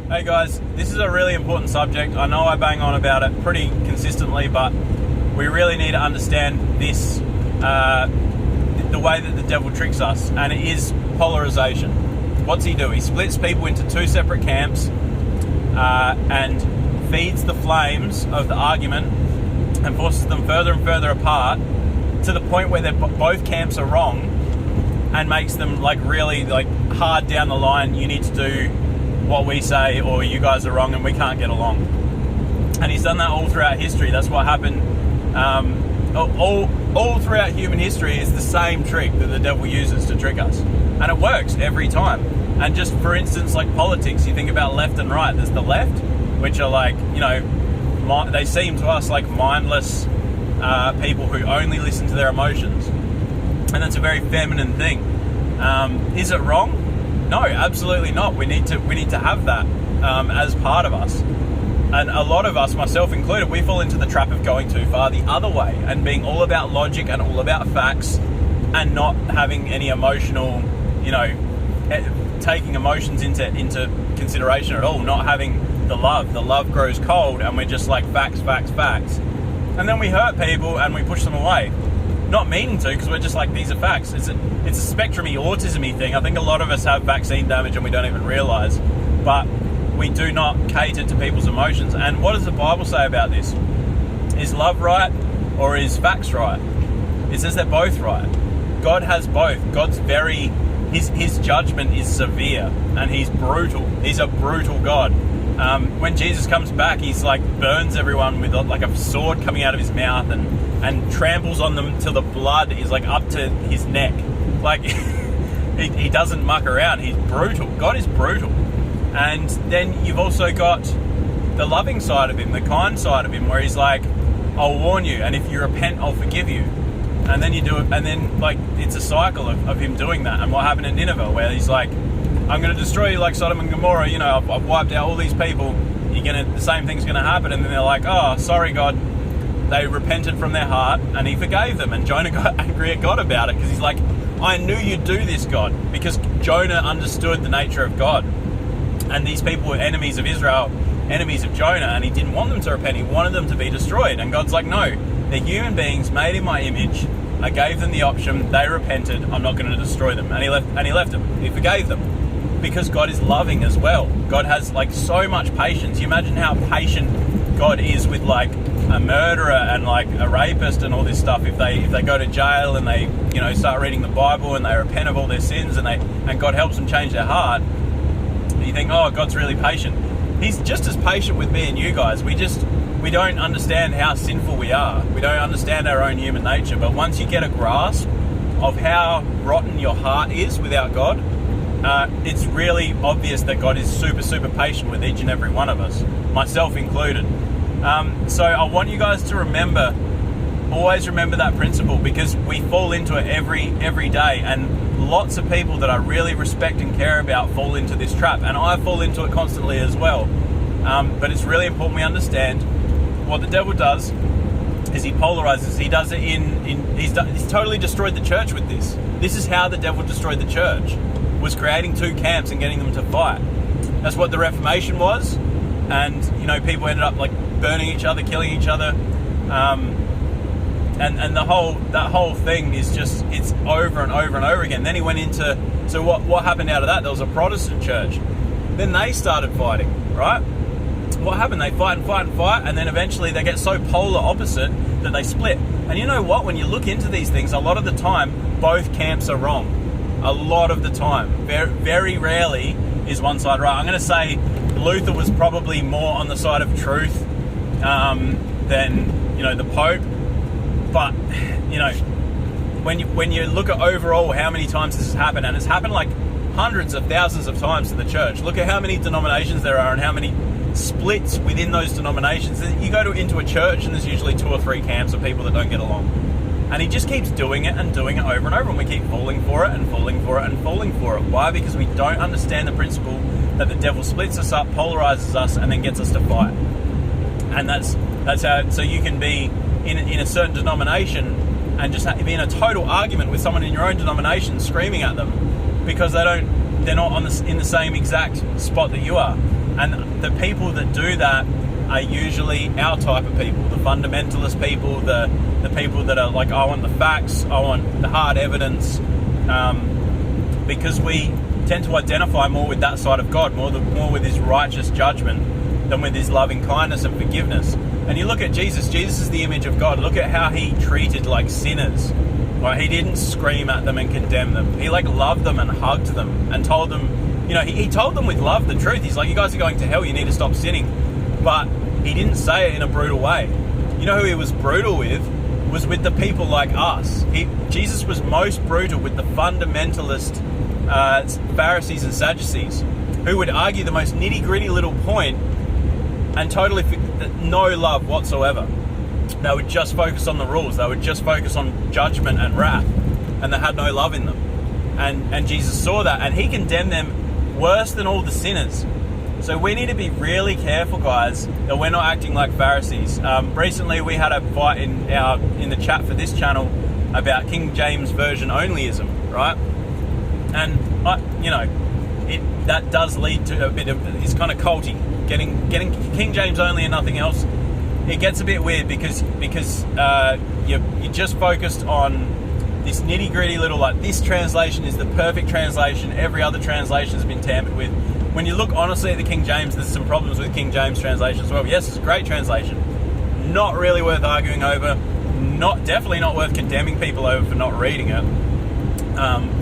Hey guys, this is a really important subject. I know I bang on about it pretty consistently, but we really need to understand this, the way that the devil tricks us, and it is polarization. What's he do? He splits people into two separate camps and feeds the flames of the argument and forces them further and further apart to the point where both camps are wrong, and makes them really hard down the line. You need to do what we say, or you guys are wrong and we can't get along. And he's done that all throughout history. That's what happened all throughout human history. Is the same trick that the devil uses to trick us, and it works every time. And just for instance, like politics, you think about left and right. There's the left, which are they seem to us like mindless people who only listen to their emotions, and that's a very feminine thing. Is it wrong? No, absolutely not. We need to have that as part of us. And a lot of us, myself included, we fall into the trap of going too far the other way and being all about logic and all about facts, and not having any emotional, taking emotions into consideration at all. Not having the love. The love grows cold, and we're just like facts. And then we hurt people and we push them away. Not meaning to, because we're just like, these are facts. It's a spectrumy, autism-y thing. I think a lot of us have vaccine damage and we don't even realise. But we do not cater to people's emotions. And what does the Bible say about this? Is love right, or is facts right? It says they're both right. God has both. His judgment is severe, and he's brutal. He's a brutal God. When Jesus comes back, he's burns everyone with a sword coming out of his mouth, and tramples on them till the blood is up to his neck. He doesn't muck around. He's brutal. God is brutal. And then you've also got the loving side of him, the kind side of him, where he's like, I'll warn you, and if you repent, I'll forgive you. And then you do it, and then it's a cycle of him doing that. And what happened in Nineveh, where he's like, I'm going to destroy you like Sodom and Gomorrah. I've wiped out all these people. The same thing's going to happen. And then they're like, oh, sorry, God. They repented from their heart, and he forgave them. And Jonah got angry at God about it, because he's like, I knew you'd do this, God, because Jonah understood the nature of God. And these people were enemies of Israel, enemies of Jonah, and he didn't want them to repent. He wanted them to be destroyed. And God's like, no, they're human beings made in my image. I gave them the option. They repented. I'm not going to destroy them. And he left them. He forgave them. Because God is loving as well. God has so much patience. You imagine how patient God is with a murderer and a rapist and all this stuff. If they go to jail and they start reading the Bible and they repent of all their sins, and God helps them change their heart, you think, oh, God's really patient. He's just as patient with me and you guys. We don't understand how sinful we are. We don't understand our own human nature. But once you get a grasp of how rotten your heart is without God, it's really obvious that God is super, super patient with each and every one of us, myself included. So I want you guys to always remember that principle, because we fall into it every day, and lots of people that I really respect and care about fall into this trap, and I fall into it constantly as well. But it's really important we understand what the devil does is he polarizes. He does it he's totally destroyed the church with this. This is how the devil destroyed the church, was creating two camps and getting them to fight. That's what the Reformation was, and people ended up burning each other, killing each other, and that whole thing is just, it's over and over and over again. Then he went into, so what happened out of that? There was a Protestant church. Then they started fighting, right? What happened? They fight, and then eventually they get so polar opposite that they split. And you know what? When you look into these things, a lot of the time, both camps are wrong. A lot of the time. Very, very rarely is one side right. I'm going to say Luther was probably more on the side of truth than the Pope. But when you look at overall how many times this has happened, and it's happened hundreds of thousands of times to the church. Look at how many denominations there are and how many splits within those denominations. You go into a church and there's usually 2 or 3 camps of people that don't get along. And he just keeps doing it and doing it over and over, and we keep falling for it and falling for it and falling for it. Why? Because we don't understand the principle that the devil splits us up, polarizes us, and then gets us to fight. And that's how. So you can be in a certain denomination and just be in a total argument with someone in your own denomination, screaming at them because they're not in the same exact spot that you are. And the people that do that are usually our type of people, the fundamentalist people, the people that are like, I want the facts, I want the hard evidence, because we tend to identify more with that side of God, more with his righteous judgment than with his loving kindness and forgiveness. And you look at Jesus is the image of God. Look at how he treated like sinners. Right? He didn't scream at them and condemn them. He like loved them and hugged them and told them, he told them with love the truth. He's like, you guys are going to hell, you need to stop sinning. But he didn't say it in a brutal way. You know who he was brutal with? Was with the people like us. Jesus was most brutal with the fundamentalist Pharisees and Sadducees, who would argue the most nitty-gritty little point and totally no love whatsoever. They would just focus on the rules. They would just focus on judgment and wrath, and they had no love in them. And Jesus saw that, and he condemned them worse than all the sinners. So we need to be really careful, guys, that we're not acting like Pharisees. Recently, we had a fight in the chat for this channel about King James Version onlyism, right? And that does lead to a bit of, it's kind of culty. Getting King James only and nothing else, it gets a bit weird because you're just focused on this nitty gritty little, like, this translation is the perfect translation, every other translation has been tampered with. When you look honestly at the King James, there's some problems with King James translation as well. Yes, it's a great translation, not really worth arguing over, definitely not worth condemning people over for not reading it.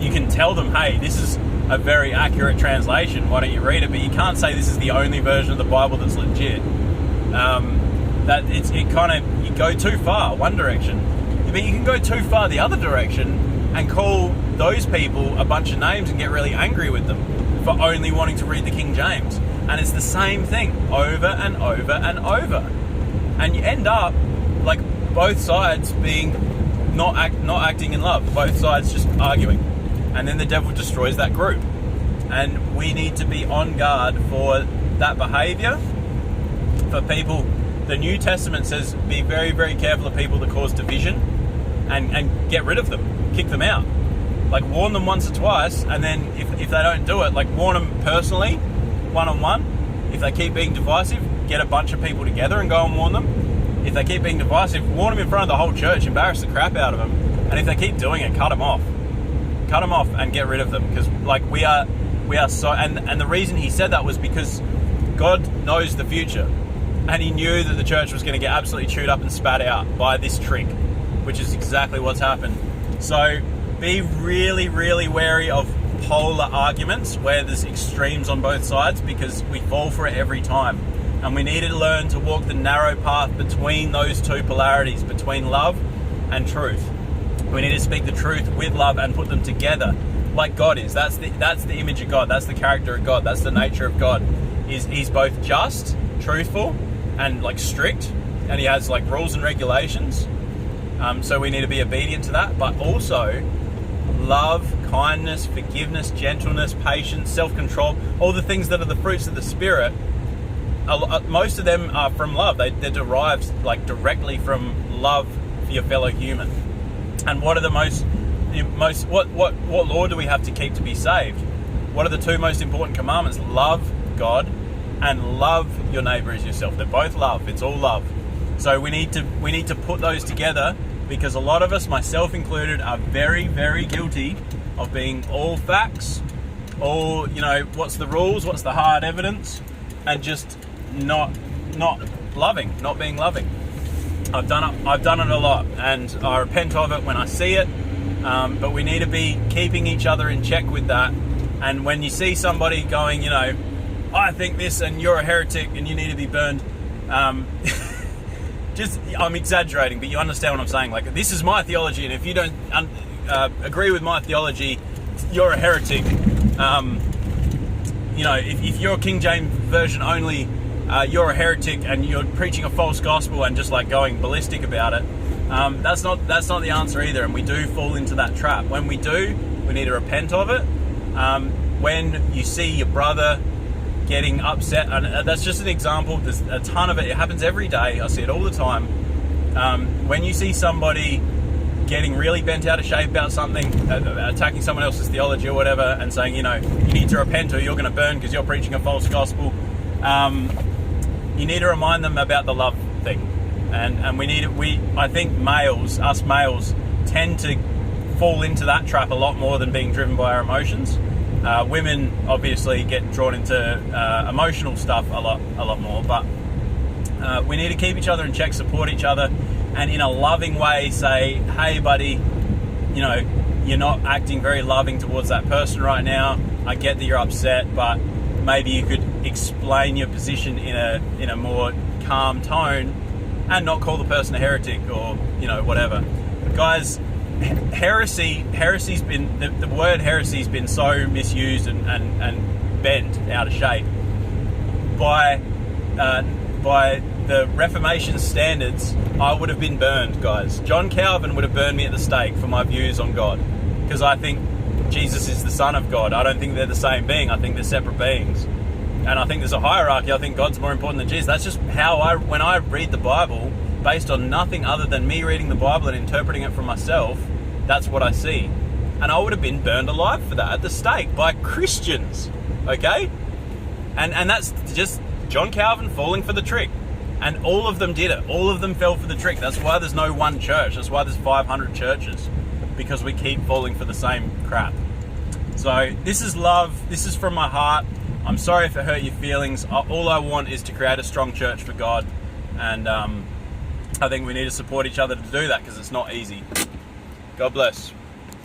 You can tell them, hey, this is a very accurate translation, why don't you read it? But you can't say this is the only version of the Bible that's legit. You go too far one direction, but you can go too far the other direction and call those people a bunch of names and get really angry with them for only wanting to read the King James. And it's the same thing over and over and over, and you end up like both sides being not acting in love, both sides just arguing, and then the devil destroys that group. And we need to be on guard for that behavior. For people, the New Testament says be very, very careful of people that cause division, and get rid of them, kick them out. Like, warn them once or twice, and then if they don't do it, like, warn them personally, one-on-one. If they keep being divisive, get a bunch of people together and go and warn them. If they keep being divisive, warn them in front of the whole church, embarrass the crap out of them. And if they keep doing it, cut them off and get rid of them. Because like we are so, and the reason he said that was because God knows the future, and he knew that the church was going to get absolutely chewed up and spat out by this trick, which is exactly what's happened. So be really, really wary of polar arguments where there's extremes on both sides, because we fall for it every time. And we need to learn to walk the narrow path between those two polarities, between love and truth. We need to speak the truth with love and put them together like God is. That's the image of God. That's the character of God. That's the nature of God. He's both just, truthful, and like strict, and he has like rules and regulations. So we need to be obedient to that, but also love, kindness, forgiveness, gentleness, patience, self-control, all the things that are the fruits of the Spirit. Most of them are from love. They're derived like directly from love for your fellow human. And what are what law do we have to keep to be saved? What are the two most important commandments? Love God and love your neighbor as yourself. They're both love. It's all love. So we need to put those together, because a lot of us, myself included, are very, very guilty of being all facts, all, what's the rules, what's the hard evidence, and just not loving, not being loving. I've done it a lot, and I repent of it when I see it. But we need to be keeping each other in check with that. And when you see somebody going, I think this, and you're a heretic, and you need to be burned. I'm exaggerating, but you understand what I'm saying. Like, this is my theology, and if you don't agree with my theology, you're a heretic. If you're King James Version only, you're a heretic, and you're preaching a false gospel and just like going ballistic about it. That's not the answer either, and we do fall into that trap. When we do, we need to repent of it. When you see your brother getting upset, and that's just an example, there's a ton of it. It happens every day. I see it all the time. When you see somebody getting really bent out of shape about something, attacking someone else's theology or whatever, and saying, you need to repent or you're going to burn because you're preaching a false gospel, you need to remind them about the love thing, and I think us males tend to fall into that trap a lot more than being driven by our emotions. Women obviously get drawn into emotional stuff a lot more, but we need to keep each other in check, support each other, and in a loving way say, hey buddy, you know, you're not acting very loving towards that person right now. I get that you're upset, but maybe you could explain your position in a more calm tone and not call the person a heretic or, you know, whatever. Guys, heresy's been, the word heresy's been so misused and bent out of shape by the Reformation standards. I would have been burned, guys. John Calvin would have burned me at the stake for my views on God, because I think Jesus is the Son of God. I don't think they're the same being. I think they're separate beings. And I think there's a hierarchy. I think God's more important than Jesus. That's just how when I read the Bible, based on nothing other than me reading the Bible and interpreting it for myself, that's what I see. And I would have been burned alive for that at the stake by Christians, okay? And that's just John Calvin falling for the trick. And all of them did it. All of them fell for the trick. That's why there's no one church. That's why there's 500 churches. Because we keep falling for the same crap. So this is love. This is from my heart. I'm sorry if it hurt your feelings. All I want is to create a strong church for God. And I think we need to support each other to do that, because it's not easy. God bless.